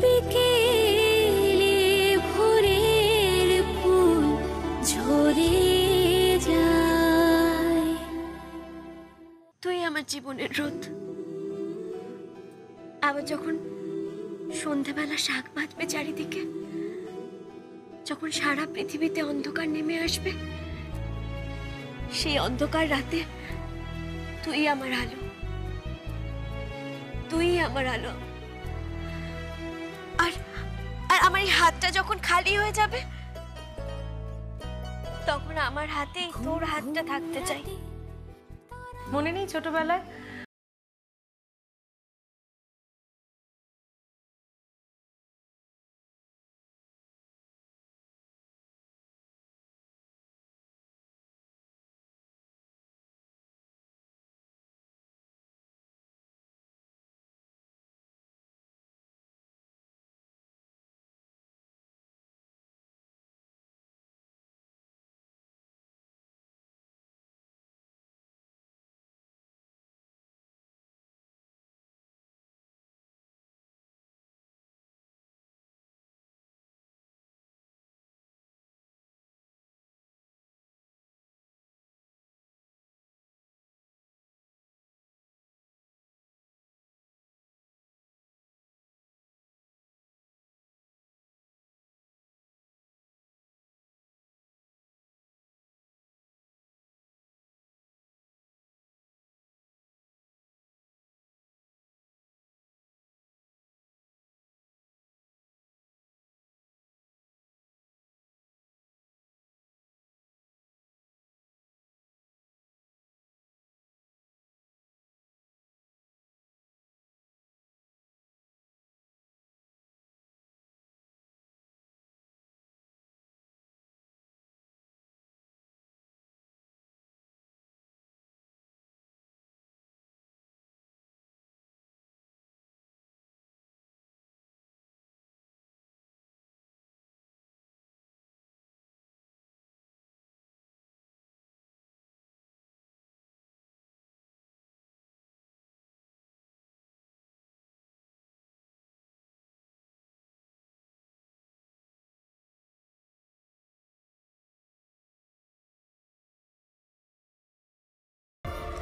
বিকেলে ভোরের ফুল ঝরে যায়। তুই আমার জীবনের রোদ। আবার যখন সন্ধ্যাবেলা শাক বাঁধবে চারিদিকে, যখন সারা পৃথিবীতে অন্ধকার নেমে আসবে, সেই অন্ধকার রাতে তুই আমার আলো, তুই আমার আলো। আর আর আমার এই হাতটা যখন খালি হয়ে যাবে, তখন আমার হাতেই তোর হাতটা থাকতে চাই। মনে নেই ছোটবেলায়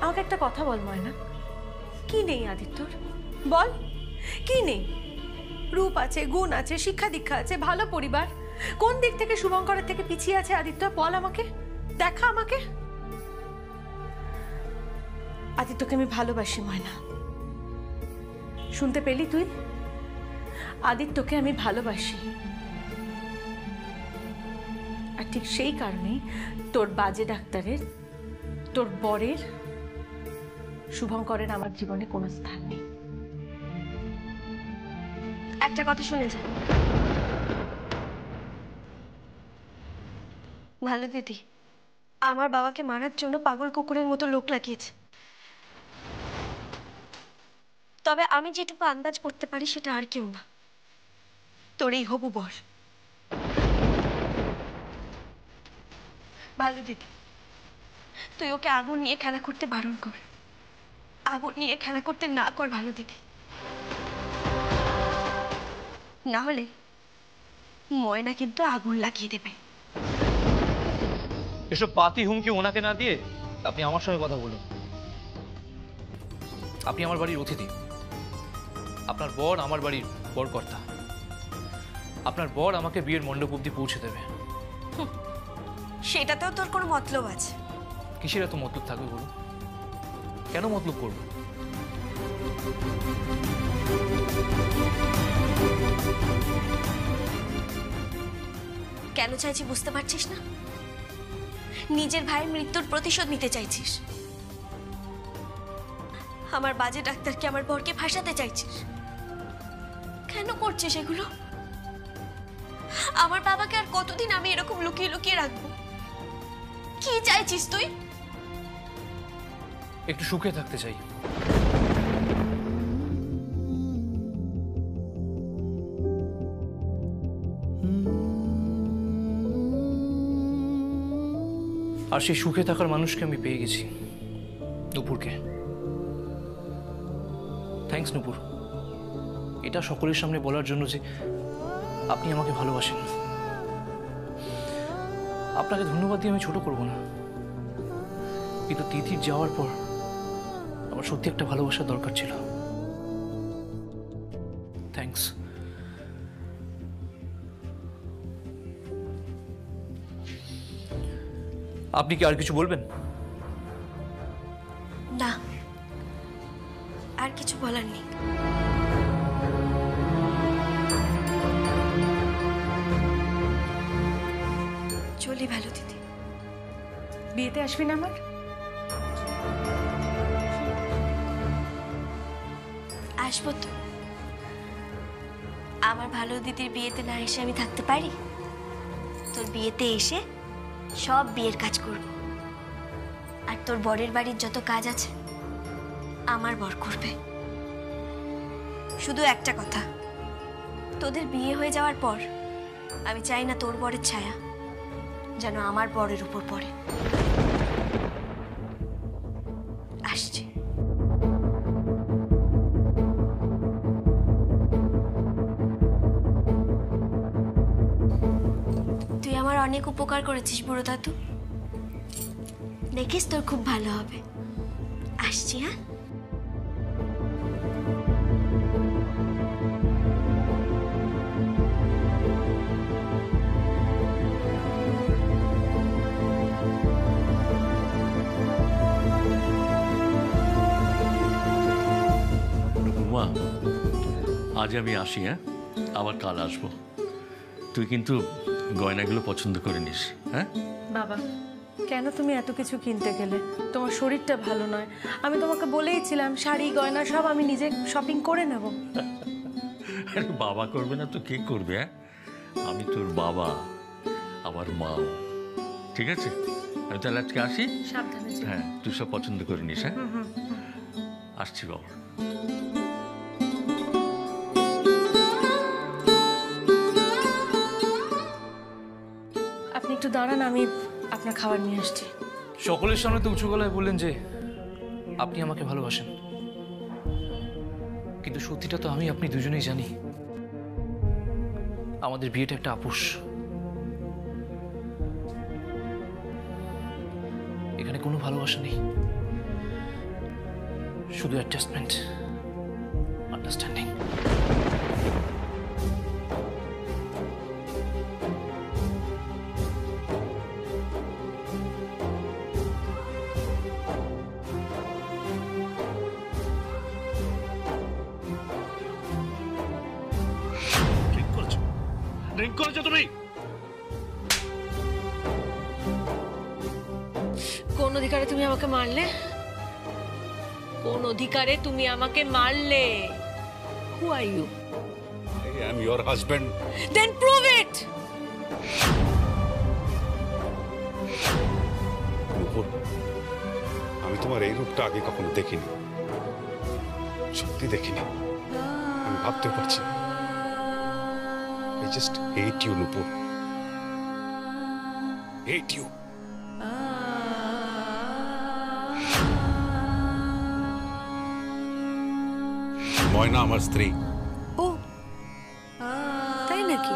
আমাকে একটা কথা বল ময়না, কি নেই আদিত্যর? বল, কি নেই? রূপ আছে, গুণ আছে, শিক্ষা দীক্ষা আছে, ভালো পরিবার। কোন দিক থেকে শুভঙ্করের থেকে পিছিয়ে আছে আদিত্য? বল আমাকে, দেখা আমাকে। আদিত্যকে আমি ভালোবাসি ময়না, শুনতে পেলি তুই? আদিত্যকে আমি ভালোবাসি। আর ঠিক সেই কারণেই তোর বাজে ডাক্তারের, তোর বরের, শুভঙ্করের আমার জীবনে কোনো স্থান নেই। একটা কথা শুনে যা ভালো দিদি, আমার বাবাকে মারার জন্য পাগল কুকুরের মতো লোক লাগিয়েছে। তবে আমি যেটুকু আন্দাজ করতে পারি সেটা আর কেউ না, তোর এই হবু বর। ভালো দিদি, তুই ওকে আগুন নিয়ে খেলা করতে বারণ কর, আগুন নিয়ে খেলা করতে না কর ভালো দিদি, না হলে ময়না কিন্তু আগুন লাগিয়ে দেবে। এসব পাতি হুমকি ওনাকে না দিয়ে আপনি আমার সঙ্গে কথা বলুন। আপনি আমার বাড়ির অতিথি, আপনার বর আমার বাড়ির বরকর্তা। আপনার বর আমাকে বিয়ের মণ্ডপ অব্দি পৌঁছে দেবে। সেটাতেও তোর কোনো মতলব আছে? কিসের এত মতলব থাকবে বলুন? কেন মতলব করব? কেন চাইছি বুঝতে পারছিস না? নিজের ভাইয়ের মৃত্যুর প্রতিশোধ নিতে চাইছিস। আমার বাজে ডাক্তারকে, আমার বরকে ফাঁসাতে চাইছিস। কেন করছিস এগুলো? আমার বাবাকে আর কতদিন আমি এরকম লুকিয়ে লুকিয়ে রাখবো? কি চাইছিস তুই? একটু সুখে থাকতে চাই। আর সেই সুখে থাকার মানুষকে আমি পেয়ে গেছি, নুপুরকে। থ্যাঙ্কস নুপুর, এটা সকলের সামনে বলার জন্য যে আপনি আমাকে ভালোবাসেন। আপনাকে ধন্যবাদ দিয়ে আমি ছোট করব না, কিন্তু তিথির যাওয়ার পর আমার সত্যি একটা ভালোবাসার দরকার ছিল। থ্যাঙ্কস। আপনি কি আর কিছু বলবেন? না, আর কিছু বলার নেই। চলি ভালো দিদি। বিয়েতে আসবি না আমার? আসবো তো। আমার ভালো দিদির বিয়েতে না এসে আমি থাকতে পারি? তোর বিয়েতে এসে সব বিয়ের কাজ করব, আর তোর বরের বাড়ির যত কাজ আছে আমার বর করবে। শুধু একটা কথা, তোদের বিয়ে হয়ে যাওয়ার পর আমি চাই না তোর বরের ছায়া যেন আমার বরের উপর পড়ে। আসছি। তুই আমার অনেক উপকার করেছিস বুড়ো দাদু, দেখিস তোর খুব ভালো হবে। আসছি। হ্যাঁ, নুপুরমা, আজ আমি আসি, হ্যাঁ, আবার কাল আসবো। তুই কিন্তু গয়নাগুলো পছন্দ করে নিস। হ্যাঁ বাবা, কেন তুমি এত কিছু কিনতে গেলে? তোমার শরীরটা ভালো নয়। আমি তোমাকে বলেইছিলাম শাড়ি গয়না সব আমি নিজে শপিং করে নেব। বাবা করবে না তো কে করবে? হ্যাঁ, আমি তোর বাবা, আমার মা। ঠিক আছে, আমি তাহলে আজকে আসি। সাবধানে। হ্যাঁ, তুই সব পছন্দ করে নিস। হ্যাঁ, আসছি বাবা। আপনি একটু দাঁড়ান, আমি আপনার খাবার নিয়ে আসছি। সকলের সামনে তো উঁচু গলায় বললেন যে আপনি আমাকে ভালোবাসেন, কিন্তু সত্যিটা তো আমি আপনি দুজনেই জানি। আমাদের বিয়েটা একটা আপোষ। এখানে কোনো ভালোবাসা নেই, শুধু অ্যাডজাস্টমেন্ট, আন্ডারস্ট্যান্ডিং। ড্রিঙ্ক করেছো তুমি? কোন অধিকারে তুমি আমাকে মারলে? কোন অধিকারে তুমি আমাকে মারলে? Who are you? I am your husband. Then prove it! নুপুর, আমি তোমার এই রূপটা আগে কখনো দেখিনি, সত্যি দেখিনি। আমি ভাবতেও পারছি না। I just hate you, Nupur. Hate you. ময়না আমার স্ত্রী। ও তাই নাকি?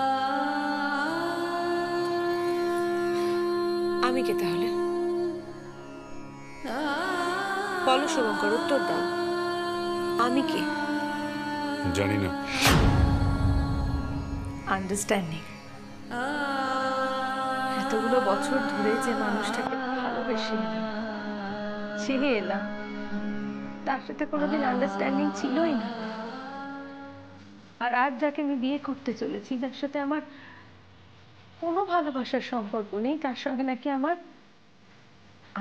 আমি কে তাহলে? বলো শুভঙ্কর, উত্তর দাও। আমি কে? জানি না। আন্ডারস্ট্যান্ডিং। এতগুলো বছর ধরে যে মানুষটাকে ভালোবেসে ছেড়ে এলাম, তার সাথে কোনোদিন আন্ডারস্ট্যান্ডিং ছিলই না। আর আজ যাকে আমি বিয়ে করতে চলেছি, তার সাথে আমার কোনো ভালোবাসার সম্পর্ক নেই, তার সঙ্গে নাকি আমার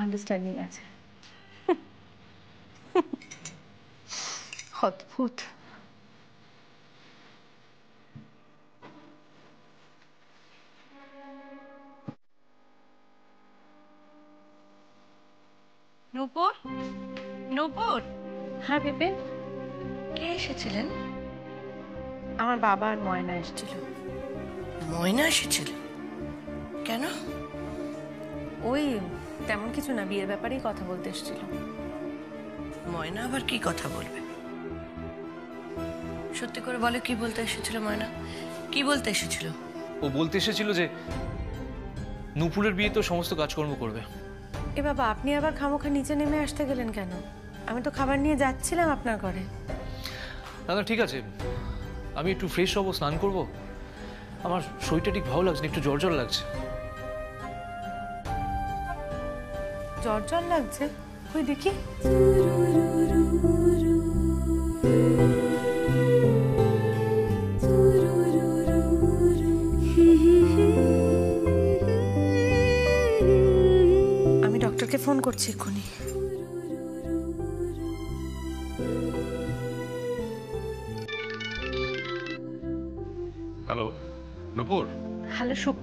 আন্ডারস্ট্যান্ডিং আছে। অদ্ভুত। নূপুর, নূপুর। হ্যাঁ ভেবে, কে এসেছিলেন? আমার বাবা আর ময়না এসেছিল। ময়না এসেছিল? কেন? ওই তেমন কিছু না, বিয়ের ব্যাপারেই কথা বলতে এসেছিল। ময়না আবার কি কথা বলবে? সত্যি করে বলে কি বলতে এসেছিল ময়না? কি বলতে এসেছিল? ও বলতে এসেছিল যে নূপুরের বিয়ে তো সমস্ত কাজকর্ম করবে। এ বাবা, আপনি আবার খামোখা নিচে নেমে আসতে গেলেন কেন? আমি তো খাবার নিয়ে যাচ্ছিলাম আপনার ঘরে। দাদা ঠিক আছে, আমি একটু ফ্রেশ হবো, স্নান করব। আমার শরীরটা ঠিক ভালো লাগছে না, একটু জ্বর জ্বর লাগছে। জ্বর জ্বর লাগছে? ওই দেখি। আমি ডক্টরকে ফোন করছি এক্ষুনি। হ্যালো নূপুর। হ্যালো সুপ।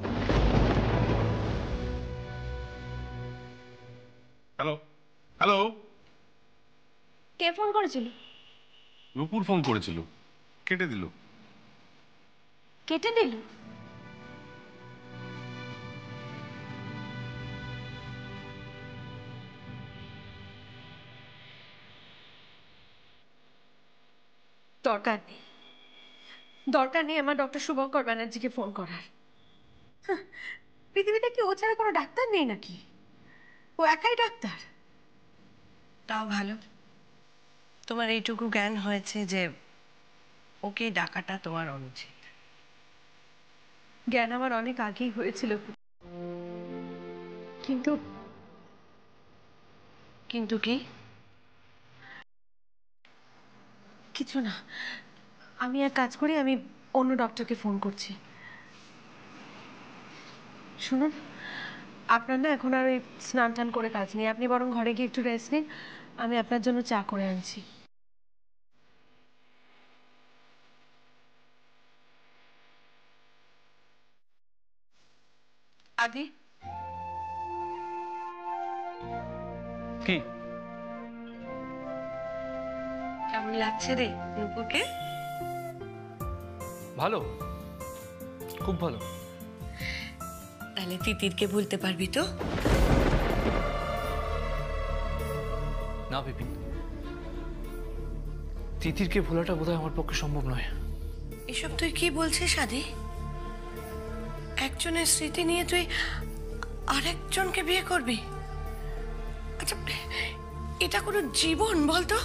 Hello hello. কে ফোন করেছিল? নূপুর ফোন করেছিল, কেটে দিল। কেটে দিল? দরকার নেই, দরকার নেই আমার ডক্টর শুভঙ্কর ব্যানার্জিকে ফোন করার। হাহ, পৃথিবীতে কি ও ছাড়া কোনো ডাক্তার নেই নাকি? ও একাই ডাক্তার। তাও ভালো, তোমার এইটুকু জ্ঞান হয়েছে যে ওকে ডাকাটা তোমার অনুচিত। জ্ঞান আমার অনেক আগেই হয়েছিল, কিন্তু কিন্তু কি? কিছু না। আমি এক কাজ করি, আমি অন্য ডক্টরকে ফোন করছি। শুনুন, আপনার না এখন আর ওই স্নান টান করে কাজ নেই। আপনি বরং ঘরে গিয়ে একটু রেস্ট নিন, আমি আপনার জন্য চা করে আনছি। আদি, কি কেমন লাগছে রে নূপুরকে? ভালো, খুব ভালো। তাহলে তিতিরকে ভুলতে পারবি তো? না বিপিন, তিতিরকে ভোলাটা বোধহয় আমার পক্ষে সম্ভব নয়। এসব তুই কি বলছিস আদি? একজনের স্মৃতি নিয়ে তুই আরেকজনকে বিয়ে করবি? আচ্ছা, এটা কোনো জীবন বলতো?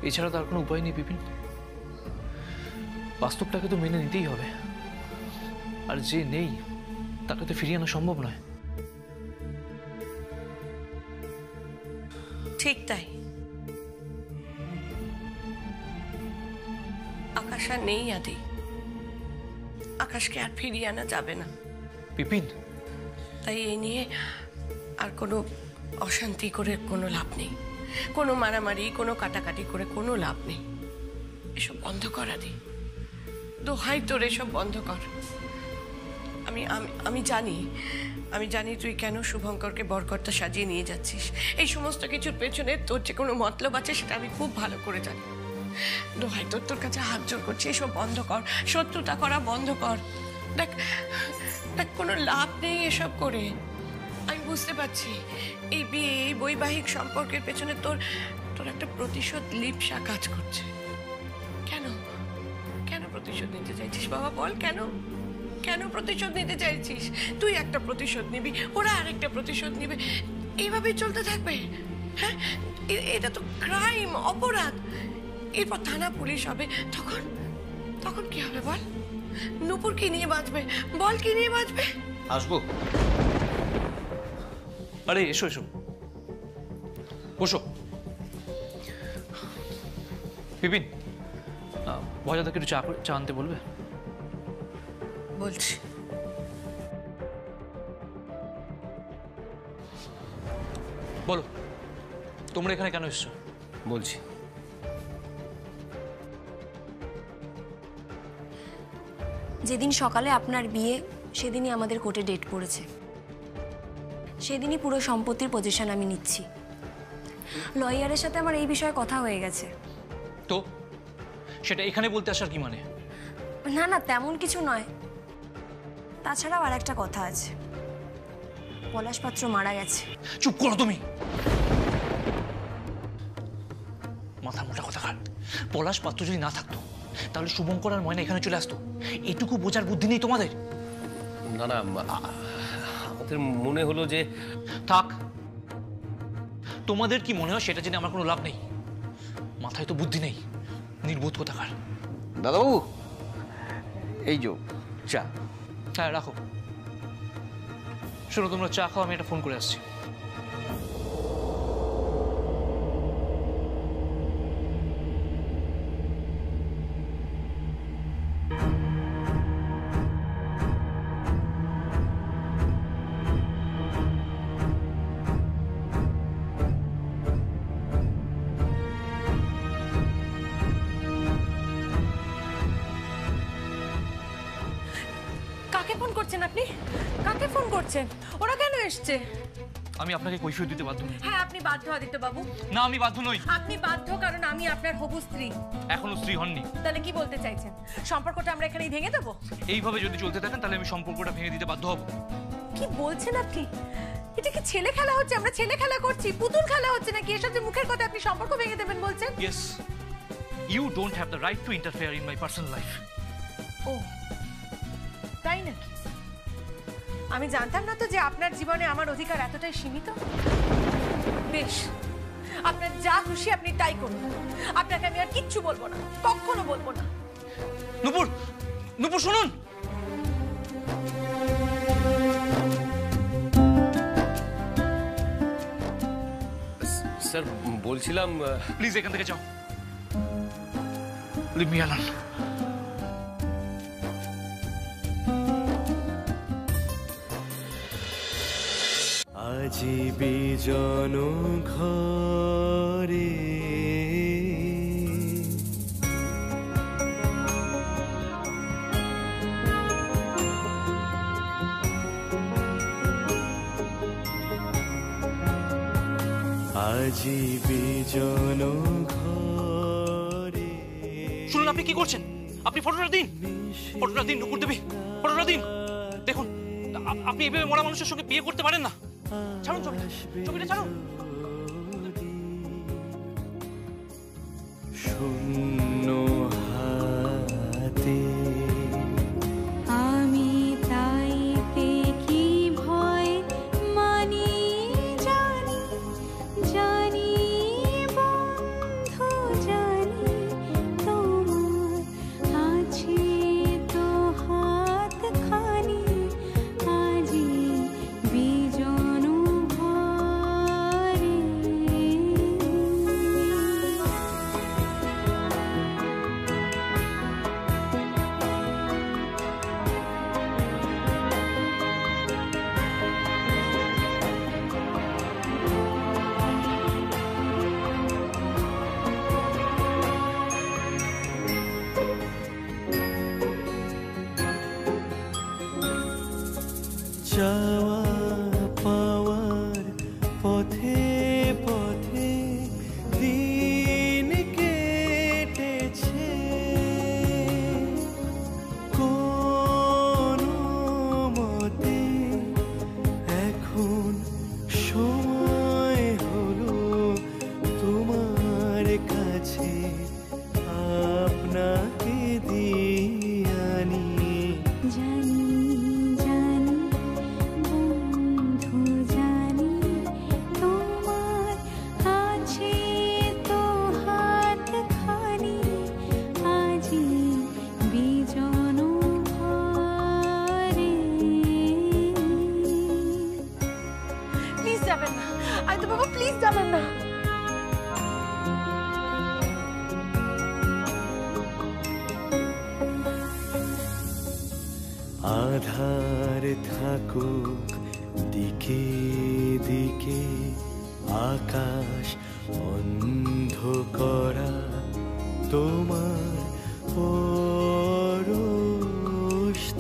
এছাড়া তার কোনো উপায় নেই বিপিন, বাস্তবটাকে তো মেনে নিতেই হবে। আর যে নেই তাকে তো ফিরিয়ে আনা সম্ভব নয়। ঠিক তাই। আকাশ আর নেই আদি, আকাশকে আর ফিরিয়ে আনা যাবে না। বিপিন, তাই এই নিয়ে আর কোনো অশান্তি করে কোনো লাভ নেই, কোনো মারামারি, কোনো কাটাকাটি করে কোনো লাভ নেই। এসব বন্ধ কর আদি, দোহাই তোর এসব বন্ধ কর। আমি আমি জানি, আমি জানি তুই কেন শুভঙ্করকে বরকর্তা সাজিয়ে নিয়ে যাচ্ছিস। এই সমস্ত কিছুর পেছনে তোর যে কোনো মতলব আছে সেটা আমি খুব ভালো করে জানি। দোহাই তোর কাছে হাত জোর করছি, এসব বন্ধ কর, শত্রুতা করা বন্ধ কর। দেখ দেখ, কোনো লাভ নেই এসব করে। আমি বুঝতে পারছি এই বিয়ে, এই বৈবাহিক সম্পর্কের পেছনে তোর তোর একটা প্রতিশোধ লিপ্সা কাজ করছে। কেন কেন প্রতিশোধ নিতে চাইছিস বাবা, বল? কেন কেন প্রতিশোধ নিতে চাইছিস? তুই একটা প্রতিশোধ নিবি, ওরা আরেকটা প্রতিশোধ নিবে, এইভাবেই চলতে থাকবে। হ্যাঁ, এটা তো ক্রাইম, অপরাধ। এরপর থানা পুলিশ হবে, তখন তখন কি হবে বল? নূপুর কি নিয়ে বাঁচবে বল? কি নিয়ে বাঁচবে? আসবো? আরে এসো এসো, বসো। বিপিন, ভয়দাদাকে একটু চা আনতে বলবে? বলছি। বলো, তোমরা এখানে কেন এসছো? বলছি। যেদিন সকালে আপনার বিয়ে সেদিনই আমাদের কোর্টে ডেট পড়েছে। সেদিনই পুরো সম্পত্তির পজিশন আমি নিচ্ছি। লয়ারের সাথে আমার এই বিষয়ে কথা হয়ে গেছে। তো সেটা এখানে বলতে আসার কি মানে? না না, তেমন কিছু নয়। তাছাড়াও আর একটা কথা আছে, পলাশ পাত্র মারা গেছে। চুপ করো তুমি, মাথা মোটা কথা কার। পলাশ পাত্র যদি না থাকতো তাহলে শুভঙ্কর আর ময়না এখানে চলে আসতো। এটুকু বোঝার বুদ্ধি নেই তোমাদের? না না, আমাদের মনে হলো যে থাক, তোমাদের কি মনে হয় সেটা জেনে আমার কোনো লাভ নেই। মাথায় তো বুদ্ধি নেই, নির্বোধ কোথাকার। দাদাবাবু, এই যে চা। হ্যাঁ রাখো। শোনো, তোমরা চা খাও, আমি একটা ফোন করে আসছি। কাকে ফোন করছেন আপনি? কাকে ফোন করছেন? ওরা কেন এসছে? আমি আপনাকে কৈফিয়ত দিতে বাধ্য নই। হ্যাঁ, আপনি বাধ্য আদিত্য বাবু। না, আমি বাধ্য নই। আপনি বাধ্য, কারণ আমি আপনার হবু স্ত্রী। এখনো স্ত্রী হননি। তাহলে কি বলতে চাইছেন? সম্পর্কটা আমরা এখানেই ভেঙে দেবো? এইভাবে যদি চলতে থাকেন তাহলে আমি সম্পর্কটা ভেঙে দিতে বাধ্য হব। কি বলছেন আপনি? এটা কি ছেলে খেলা হচ্ছে? আমরা ছেলে খেলা করছি, পুতুল খেলা হচ্ছে নাকি? এসব যে মুখের কথা, আপনি সম্পর্ক ভেঙে দেবেন বলছেন? Yes, you don't have the right to interfere in my personal life. ও তাই নাকি? আমি জানতাম না তো যে আপনার জীবনে আমার অধিকার এতটাই সীমিত। বেশ, আপনার যা খুশি আপনি তাই করুন। আপনাকে আমি আর কিচ্ছু বলবো না, কখনো বলবো না। নূপুর, নূপুর শুনুন। স্যার বলছিলাম, প্লিজ এখান থেকে যাও। Leave me alone. আজি বিজন ঘরে আজি বিজন ঘরে। শুনুন, আপনি কি করছেন? আপনি ফটোটা দিন, ফটোটা দিন নূপুর দেবী, ফটোটা দিন। দেখুন, আপনি এভাবে মরা মানুষের সঙ্গে বিয়ে করতে পারেন না। ছাড়ুন ছবিটা, ছবিটা ছাড়ুন। শূন্য হাতে আমি তাইতে কি ভয় মানি, জানি জানি বন্ধু জানি, তোমার আছে তো হাত খানি, আজি বিজন ঘরে। চাওয়া পাওয়ার পথে পথে দিন কেটেছে, কোন মতে এখন সময় হলো তোমার কাছে আপনাকে দিয়ানি। জানি জানি বন্ধু জানি, তোমার আছে তো হাত খানি, আজি বিজন ঘরে। প্লিজ যাবেন না আদিত্য বাবু, প্লিজ যাবেন না। আধার থাকুক দিকে দিকে, আকাশ অন্ধ করা তোমার পরশ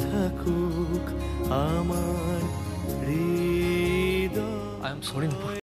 থাকুক আমার হৃদয়। I am sorry, Nupur.